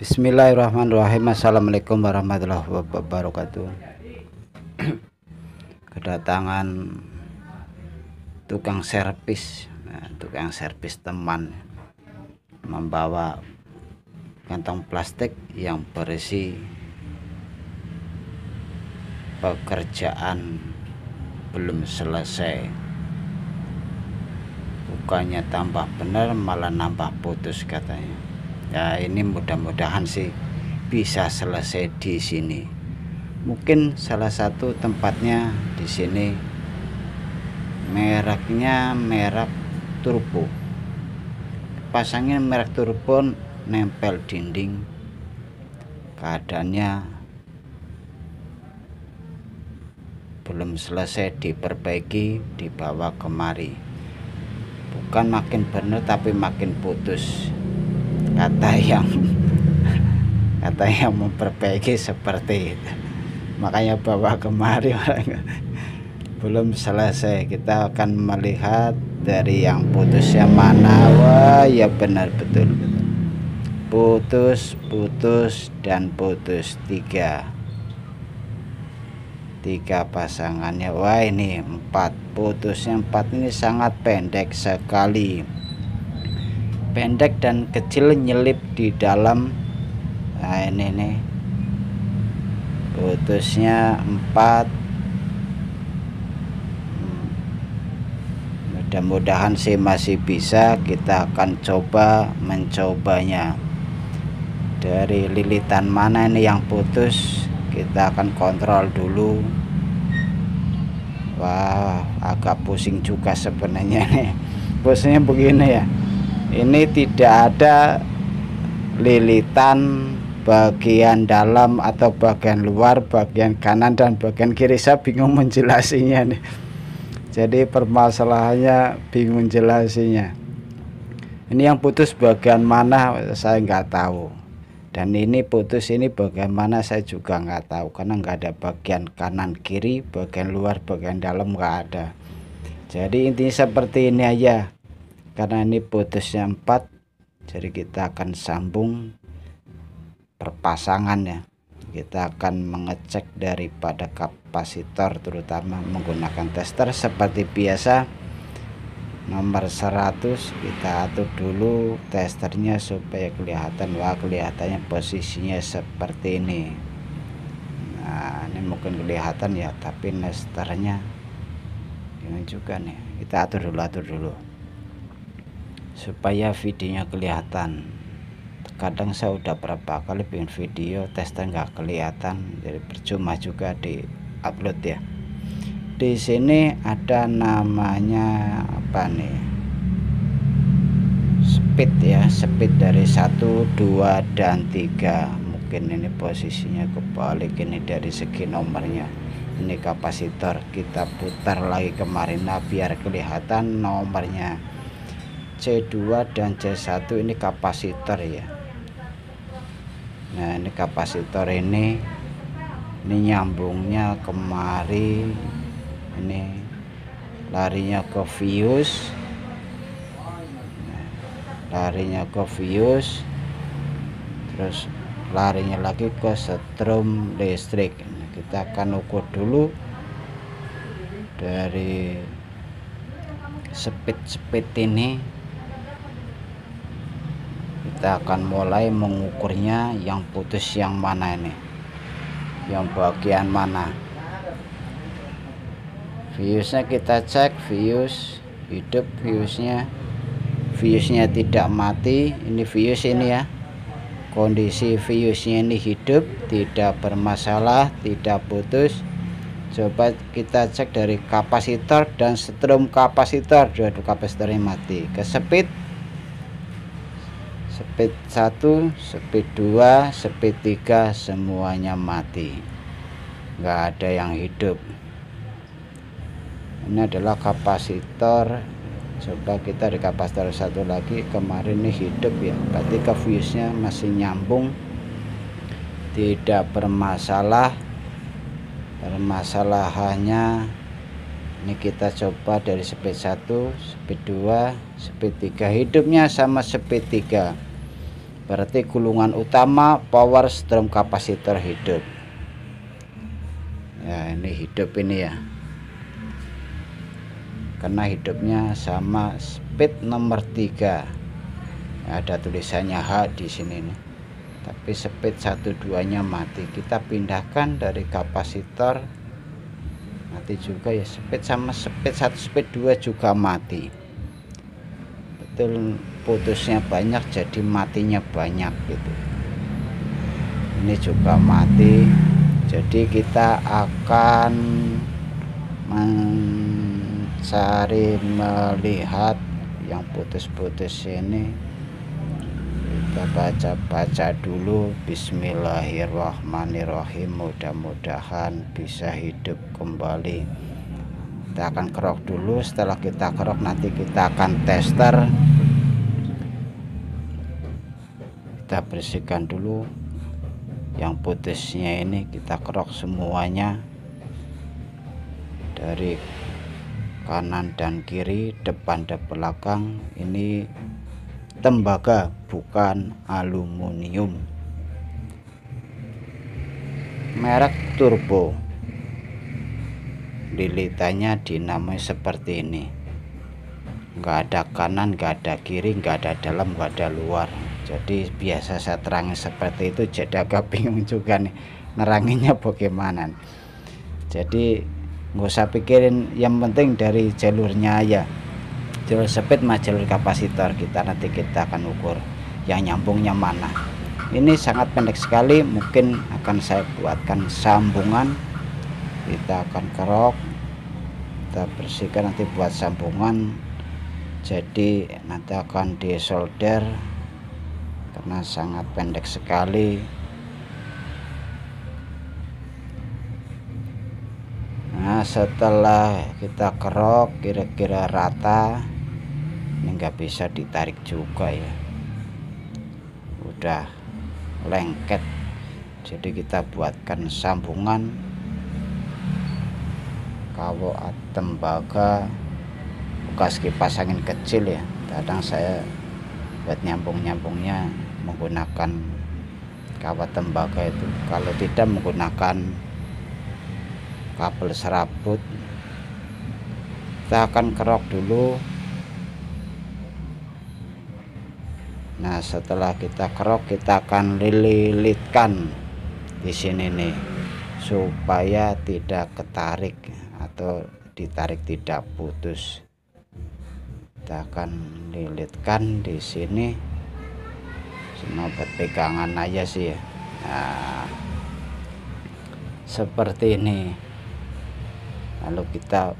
Bismillahirrahmanirrahim. Assalamualaikum warahmatullahi wabarakatuh. Kedatangan tukang servis, tukang servis teman membawa kantong plastik yang berisi pekerjaan belum selesai. Bukannya tambah benar, malah nambah putus katanya. Ya, ini mudah-mudahan sih bisa selesai di sini. Mungkin salah satu tempatnya di sini mereknya merek turbo. Pasangnya merek turbo, nempel dinding. Keadaannya belum selesai diperbaiki, dibawa kemari. Bukan makin benar tapi makin putus. Kata yang memperbaiki seperti itu, makanya bawa kemari. Belum selesai, kita akan melihat dari yang putusnya mana. Wah ya, benar betul putus dan putus, tiga pasangannya. Wah, ini 4 putusnya. 4 ini sangat pendek sekali, pendek dan kecil, nyelip di dalam. Nah, ini nih putusnya 4. Mudah-mudahan sih masih bisa. Kita akan mencobanya. Dari lilitan mana ini yang putus, kita akan kontrol dulu. Wah, agak pusing juga sebenarnya nih. Pusingnya begini ya, ini tidak ada lilitan bagian dalam atau bagian luar, bagian kanan dan bagian kiri. Saya bingung menjelasinya nih. Jadi permasalahannya bingung jelasinya. Ini yang putus bagian mana saya nggak tahu, dan ini putus ini bagian mana saya juga nggak tahu, karena nggak ada bagian kanan kiri, bagian luar bagian dalam nggak ada. Jadi intinya seperti ini aja. Karena ini putusnya 4, jadi kita akan sambung perpasangan ya. Kita akan mengecek daripada kapasitor, terutama menggunakan tester seperti biasa. Nomor 100 kita atur dulu testernya supaya kelihatan. Wah, kelihatannya posisinya seperti ini. Nah, ini mungkin kelihatan ya, tapi testernya ini juga nih. Kita atur dulu supaya videonya kelihatan. Kadang saya udah berapa kali bikin video tester nggak kelihatan, jadi percuma juga di upload ya. Di sini ada namanya apa nih, speed ya, speed dari 1, 2 dan 3. Mungkin ini posisinya kebalik ini dari segi nomornya. Ini kapasitor, kita putar lagi kemarin, nah biar kelihatan nomornya. C2 dan C1 ini kapasitor ya. Nah, ini kapasitor ini nyambungnya kemari. Ini larinya ke fuse. Larinya ke fuse, terus larinya lagi ke strom listrik. Nah, kita akan ukur dulu dari speed ini. Kita akan mulai mengukurnya, yang putus yang mana ini, yang bagian mana. Fuse-nya kita cek, fuse hidup, fuse-nya tidak mati. Ini fuse ini ya, kondisi fuse-nya ini hidup, tidak bermasalah, tidak putus. Coba kita cek dari kapasitor dan strom kapasitor, dua kapasitornya mati. Ke speed 1, speed 2, speed 3 semuanya mati, nggak ada yang hidup. Ini adalah kapasitor. Coba kita di kapasitor 1 lagi, kemarin ini hidup ya, berarti ke fuse nya masih nyambung, tidak bermasalah. Permasalahannya ini kita coba dari speed 1, speed 2, speed 3, hidupnya sama speed 3. berarti gulungan utama power strom kapasitor hidup. Ya, ini hidup ini ya, karena hidupnya sama speed nomor 3. Ada tulisannya H di sini nih, tapi speed 1 2 nya mati. Kita pindahkan dari kapasitor, mati juga ya. Speed sama speed 1 speed 2 juga mati. Betul, putusnya banyak jadi matinya banyak gitu. Ini juga mati. Jadi kita akan mencari, melihat yang putus-putus ini. Kita baca-baca dulu. Bismillahirrahmanirrahim, mudah-mudahan bisa hidup kembali. Kita akan kerok dulu. Setelah kita kerok, nanti kita akan tester. Kita bersihkan dulu yang putusnya ini, kita kerok semuanya dari kanan dan kiri, depan dan belakang. Ini tembaga bukan aluminium, merek turbo. Lilitannya dinamai seperti ini, nggak ada kanan, nggak ada kiri, nggak ada dalam, nggak ada luar. Jadi biasa saya terangin seperti itu, jadi agak bingung juga nih neranginnya bagaimana. Jadi nggak usah pikirin, yang penting dari jalurnya aja, jalur speed sama jalur kapasitor. Nanti kita akan ukur yang nyambungnya mana. Ini sangat pendek sekali, mungkin akan saya buatkan sambungan. Kita akan kerok, kita bersihkan, nanti buat sambungan. Jadi nanti akan disolder karena sangat pendek sekali. Nah, setelah kita kerok kira-kira rata, ini nggak bisa ditarik juga ya, udah lengket. Jadi kita buatkan sambungan kawok tembaga bekas kipas angin kecil ya. Kadang saya buat nyambungnya menggunakan kawat tembaga itu, kalau tidak menggunakan kabel serabut. Kita akan kerok dulu. Nah, setelah kita kerok, kita akan lilitkan di sini nih supaya tidak ketarik atau ditarik tidak putus. Kita akan lilitkan di sini, cuma buat pegangan aja sih ya. Nah, seperti ini. Lalu kita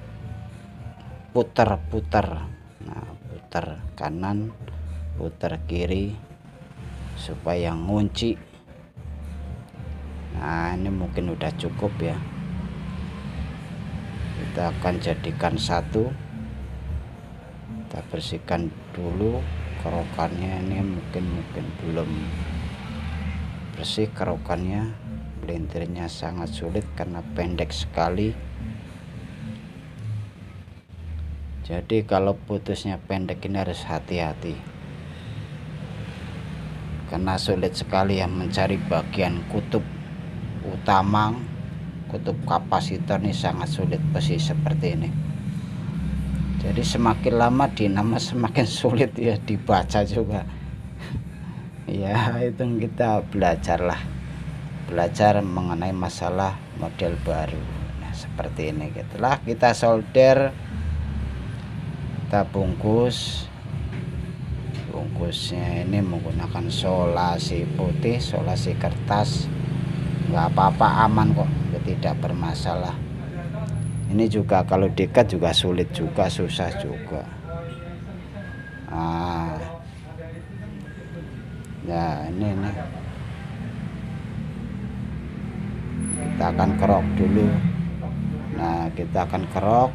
putar-putar. Nah, putar kanan, putar kiri supaya ngunci. Nah, ini mungkin udah cukup ya. Kita akan jadikan satu. Kita bersihkan dulu kerokannya. Ini mungkin belum bersih kerokannya. Melintirnya sangat sulit karena pendek sekali. Jadi kalau putusnya pendek ini harus hati-hati, karena sulit sekali ya mencari bagian kutub utama. Kutub kapasitor ini sangat sulit besi seperti ini. Jadi semakin lama dinamo semakin sulit ya dibaca juga. Ya, itu kita belajar mengenai masalah model baru. Nah, seperti ini. Setelah kita solder, kita bungkusnya ini menggunakan solasi putih, solasi kertas. Nggak apa-apa, aman kok, tidak bermasalah. Ini juga kalau diikat juga sulit juga, susah juga. Nah, ya ini kita akan kerok dulu. Nah, kita akan kerok.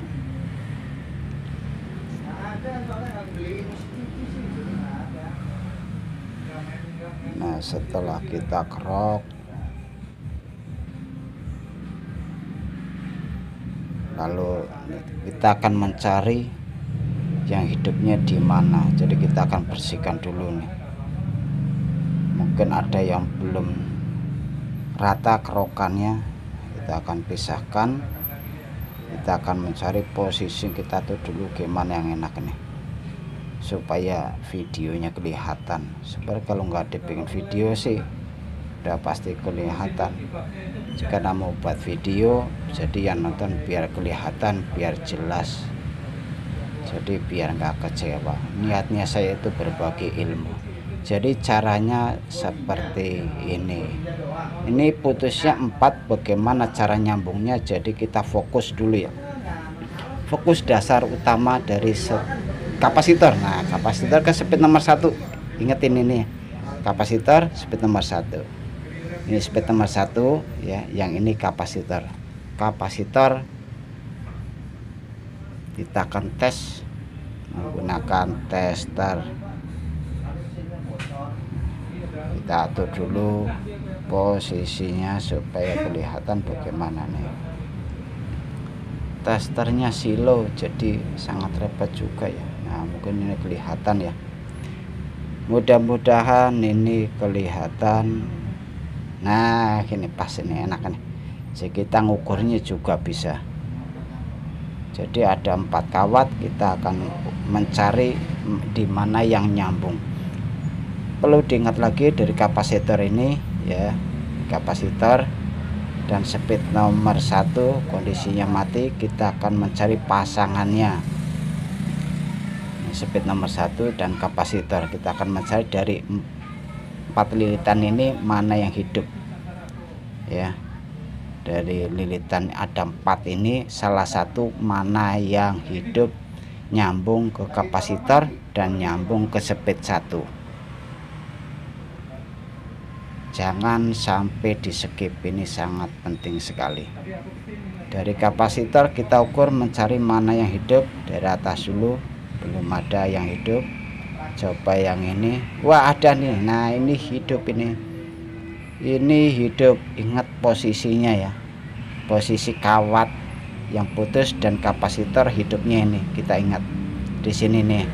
Nah, setelah kita kerok, lalu kita akan mencari yang hidupnya di mana. Jadi kita akan bersihkan dulu nih. mungkin ada yang belum rata kerokannya, kita akan pisahkan. Kita akan mencari posisi kita tuh dulu gimana yang enak nih supaya videonya kelihatan. Sebenarnya kalau nggak dibikin video sih udah pasti kelihatan. Jika mau buat video, jadi yang nonton biar kelihatan, biar jelas, jadi biar nggak kecewa. Niatnya saya itu berbagi ilmu. Jadi caranya seperti ini putusnya 4, bagaimana cara nyambungnya. Jadi kita fokus dulu ya, fokus dasar utama dari kapasitor. Nah, kapasitor ke speed nomor 1, ingetin ini kapasitor speed nomor 1, ini speed nomor 1 ya, yang ini kapasitor. Kita akan tes menggunakan tester. Kita atur dulu posisinya supaya kelihatan bagaimana nih. Testernya silo, jadi sangat repot juga ya. Nah, mungkin ini kelihatan ya, mudah-mudahan ini kelihatan. Nah, gini pas, ini enak nih. Jadi kita ngukurnya juga bisa. Jadi ada 4 kawat, kita akan mencari di mana yang nyambung. Perlu diingat lagi dari kapasitor ini ya, kapasitor dan speed nomor 1 kondisinya mati, kita akan mencari pasangannya. Speed nomor 1 dan kapasitor, kita akan mencari dari 4 lilitan ini mana yang hidup ya. Dari lilitan ada 4 ini, salah satu mana yang hidup, nyambung ke kapasitor dan nyambung ke speed 1. Jangan sampai di skip, ini sangat penting sekali. Dari kapasitor kita ukur mencari mana yang hidup, dari atas dulu, belum ada yang hidup. Coba yang ini, wah ada nih. Nah, ini hidup, ini hidup. Ingat posisinya ya, posisi kawat yang putus dan kapasitor hidupnya ini kita ingat di sini nih,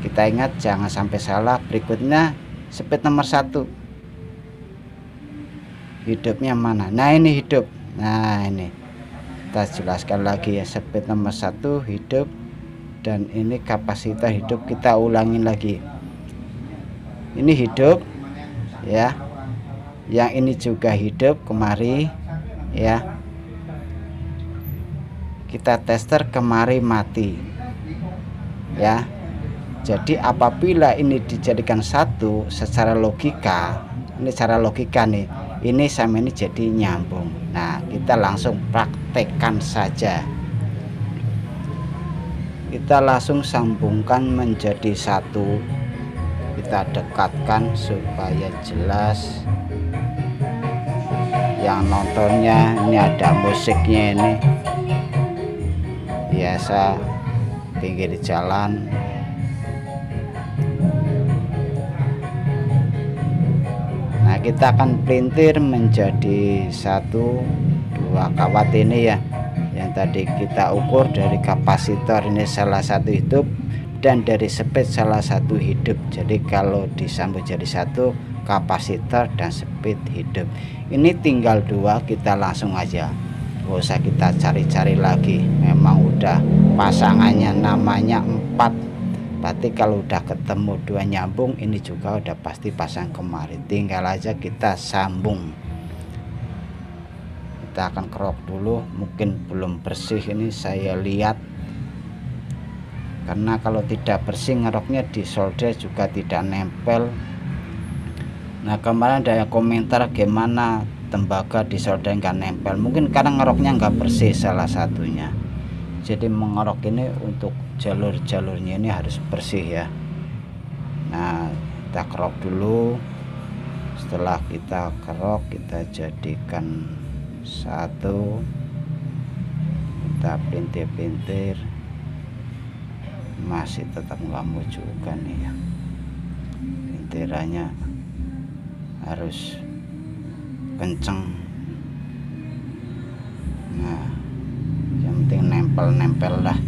kita ingat jangan sampai salah. Berikutnya speed nomor 1 hidupnya mana. Nah, ini hidup. Nah, ini kita jelaskan lagi ya, speed nomor 1 hidup dan ini kapasitor hidup. Kita ulangin lagi, ini hidup ya, yang ini juga hidup kemari ya. Kita tester kemari mati ya. Jadi apabila ini dijadikan 1 secara logika, ini secara logika nih, ini sama ini jadi nyambung. Nah, kita langsung praktekkan saja. Kita langsung sambungkan menjadi 1. Kita dekatkan supaya jelas. Yang nontonnya ini ada musiknya, ini biasa pinggir jalan. Nah, kita akan pelintir menjadi 1, 2 kawat ini ya, yang tadi kita ukur dari kapasitor ini salah satu hidup dan dari speed salah satu hidup. Jadi kalau disambung jadi 1, kapasitor dan speed hidup. Ini tinggal 2, kita langsung aja, gak usah kita cari-cari lagi. Memang udah pasangannya namanya 4, berarti kalau udah ketemu 2 nyambung, ini juga udah pasti pasang kemarin. Tinggal aja kita sambung. Kita akan kerok dulu, mungkin belum bersih ini saya lihat, karena kalau tidak bersih ngeroknya di solder juga tidak nempel. Nah, kemarin ada yang komentar gimana tembaga di solder nggak nempel, mungkin karena ngeroknya nggak bersih salah satunya. Jadi mengerok ini untuk jalur-jalurnya ini harus bersih ya. Nah, kita kerok dulu. Setelah kita kerok, kita jadikan 1, kita pintir-pintir, masih tetap nggak mau juga nih ya, pintirannya harus kenceng. Nah, yang penting nempel-nempel dah.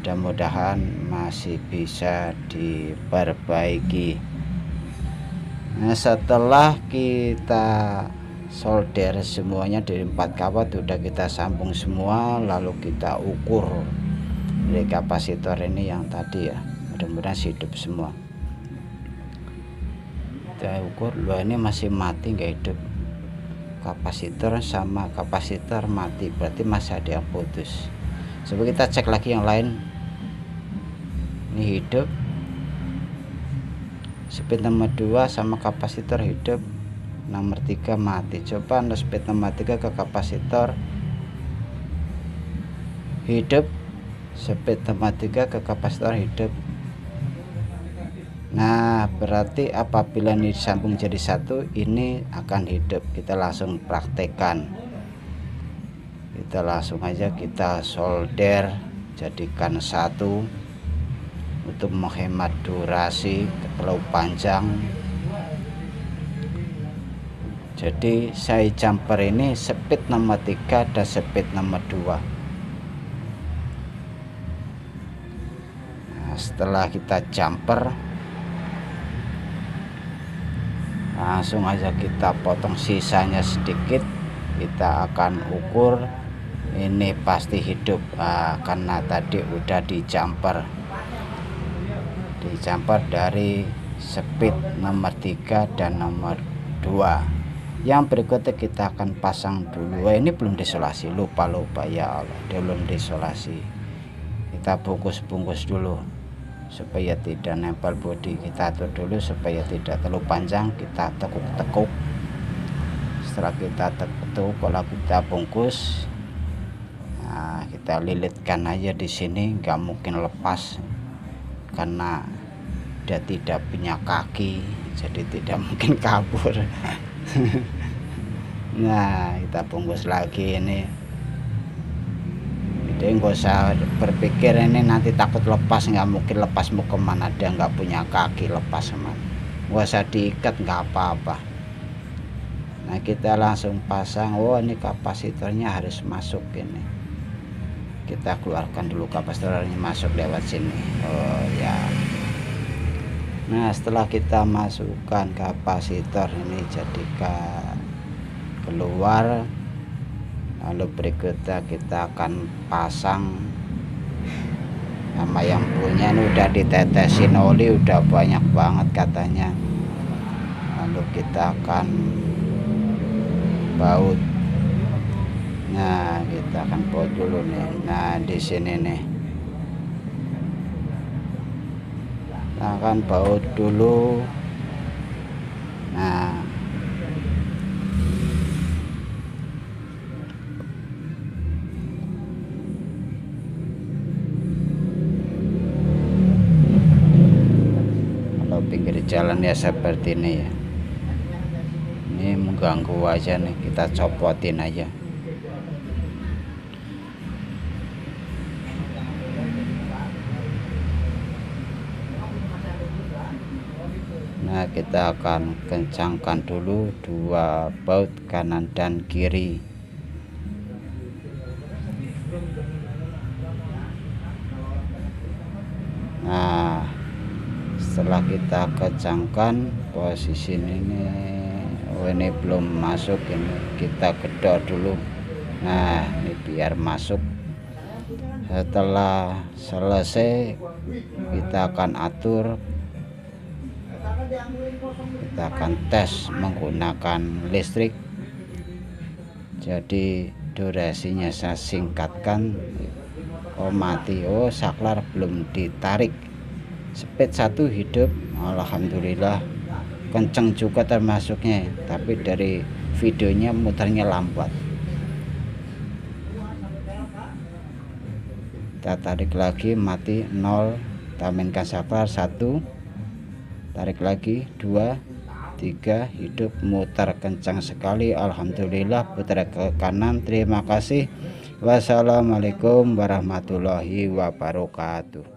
mudah-mudahan masih bisa diperbaiki. Nah, setelah kita solder semuanya dari 4 kawat udah kita sambung semua, lalu kita ukur dari kapasitor ini yang tadi ya, mudah-mudahan hidup semua. Kita ukur, loh ini masih mati nggak hidup, kapasitor sama kapasitor mati, berarti masih ada yang putus. Coba kita cek lagi yang lain. Ini hidup, speed nomor 2 sama kapasitor hidup, nomor 3 mati. Coba speed nomor 3 ke kapasitor hidup, speed nomor 3 ke kapasitor hidup. Nah, berarti apabila ini disambung jadi satu, ini akan hidup. Kita langsung praktekkan. Kita langsung aja kita solder, jadikan satu untuk menghemat durasi terlalu panjang. Jadi saya jumper ini speed nomor 3 dan speed nomor 2. Nah, setelah kita jumper, langsung aja kita potong sisanya sedikit. Kita akan ukur ini pasti hidup. Nah, karena tadi udah di jumper dari speed nomor 3 dan nomor 2. Yang berikutnya kita akan pasang dulu. Ini belum diisolasi, lupa ya Allah, dia belum diisolasi. Kita bungkus dulu supaya tidak nempel bodi. Kita atur dulu supaya tidak terlalu panjang, kita tekuk-tekuk. Setelah kita tekuk, kalau kita bungkus, nah kita lilitkan aja di sini, nggak mungkin lepas karena dia tidak punya kaki, jadi tidak mungkin kabur. Nah, kita bungkus lagi ini. Jadi nggak usah berpikir ini nanti takut lepas, nggak mungkin lepas, mau kemana, dia nggak punya kaki, lepas kemana. Nggak usah diikat, nggak apa-apa. Nah, kita langsung pasang. Oh, ini kapasitornya harus masuk ini. Kita keluarkan dulu kapasitornya, masuk lewat sini. Oh ya. Nah, setelah kita masukkan kapasitor ini, jadikan keluar, lalu berikutnya kita akan pasang. Sama yang punya ini udah ditetesin oli, udah banyak banget katanya. Lalu kita akan baut. Nah, kita akan baut dulu nih. Nah, di sini nih kita akan baut dulu. Nah, kalau pinggir jalan ya seperti ini ya, ini mengganggu aja nih, kita copotin aja. Nah, kita akan kencangkan dulu 2 baut kanan dan kiri. Nah, setelah kita kencangkan posisi ini, oh ini belum masuk, ini kita gedor dulu. Nah, ini biar masuk. Setelah selesai, kita akan atur. Kita akan tes menggunakan listrik, jadi durasinya saya singkatkan. Oh mati, oh saklar belum ditarik. Speed 1 hidup, alhamdulillah kenceng juga termasuknya, tapi dari videonya muternya lambat. Kita tarik lagi, mati 0, kita mainkan saklar 1, tarik lagi 2, 3, hidup, muter kencang sekali, alhamdulillah. Putar ke kanan. Terima kasih. Wassalamualaikum warahmatullahi wabarakatuh.